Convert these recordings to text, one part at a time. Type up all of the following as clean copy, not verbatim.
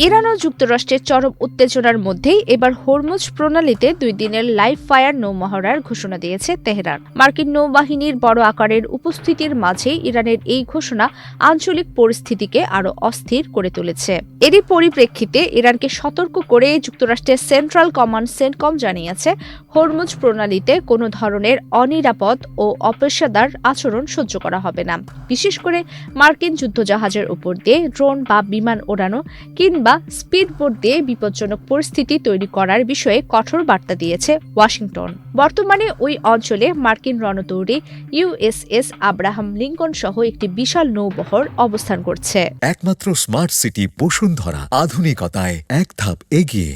Iran ও যুক্তরাষ্ট্রের চরম উত্তেজনার মধ্যেই এবার হরমুজ প্রণালীতে 2 দিনের লাইভ ফায়ার নৌমহড়ার ঘোষণা দিয়েছে তেহরান। মার্কিন নৌবাহিনীর বড় আকারের উপস্থিতির মাঝে ইরানের এই ঘোষণা আঞ্চলিক পরিস্থিতিকে আরও অস্থির করে তুলেছে। এরই পরিপ্রেক্ষিতে ইরানকে সতর্ক করে যুক্তরাষ্ট্রের সেন্ট্রাল কমান্ড সেন্টকম জানিয়েছে, হরমুজ প্রণালীতে কোনো ধরনের অনিরাপদ ও অপেশাদার আচরণ সহ্য করা হবে না। বিশেষ করে মার্কিন যুদ্ধজাহাজের উপর দিয়ে ড্রোন বা বিমান ওড়ানো কিংবা স্পিডবোট দিয়ে বিপজ্জনক পরিস্থিতি তৈরি করার বিষয়ে কঠোর বার্তা দিয়েছে ওয়াশিংটন। বর্তমানে ওই অঞ্চলে মার্কিন রণতরী ইউএসএস আব্রাহাম লিঙ্কন সহ একটি বিশাল নৌবহর অবস্থান করছে। একমাত্র স্মার্ট সিটি বসুন্ধরা, আধুনিকতায় এক ধাপ এগিয়ে।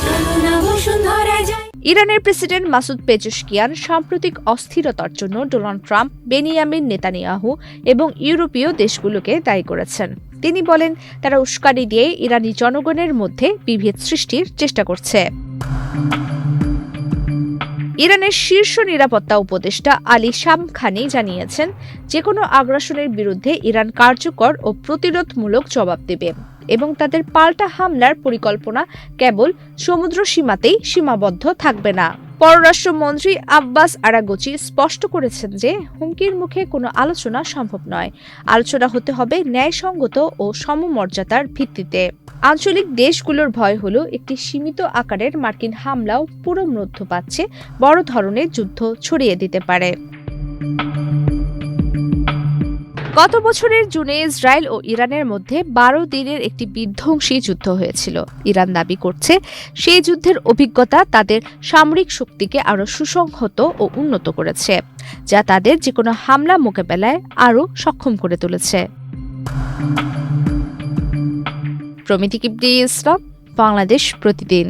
ইরানের প্রেসিডেন্ট মাসুদ পেজেশকিয়ান সাম্প্রতিক অস্থিরতার জন্য ডোনাল্ড ট্রাম্প, বেনিয়ামিন নেতানিয়াহু এবং ইউরোপীয় দেশগুলোকে দায়ী করেছেন। তিনি বলেন, তারা উস্কানি দিয়ে ইরানি জনগণের মধ্যে বিভেদ সৃষ্টির চেষ্টা করছে। ইরানের শীর্ষ নিরাপত্তা উপদেষ্টা আলী শামখানি জানিয়েছেন, যে কোনো আগ্রাসনের বিরুদ্ধে ইরান কার্যকর ও প্রতিরোধমূলক জবাব দেবে এবং তাদের পাল্টা হামলার পরিকল্পনা কেবল সমুদ্র সীমাতেই সীমাবদ্ধ থাকবে না। পররাষ্ট্রমন্ত্রী আব্বাস আরাগচি স্পষ্ট করেছেন যে হুমকির মুখে কোনো আলোচনা সম্ভব নয়। আলোচনা হতে হবে ন্যায়সঙ্গত ও সমমর্যাদার ভিত্তিতে। আঞ্চলিক দেশগুলোর ভয় হল একটি সীমিত আকারের মার্কিন হামলাও পুরো মধ্যপ্রাচ্যে বড় ধরনের যুদ্ধ ছড়িয়ে দিতে পারে। গত বছরের জুনে ইসরায়েল ও ইরানের মধ্যে 12 দিনের একটি বিধ্বংসী যুদ্ধ হয়েছিল। ইরান দাবি করছে, সেই যুদ্ধের অভিজ্ঞতা তাদের সামরিক শক্তিকে আরও সুসংহত ও উন্নত করেছে, যা তাদের যেকোনো হামলা মোকাবেলায় আরও সক্ষম করে তুলেছে। প্রমিতি কিবদি ইসলাম, বাংলাদেশ প্রতিদিন।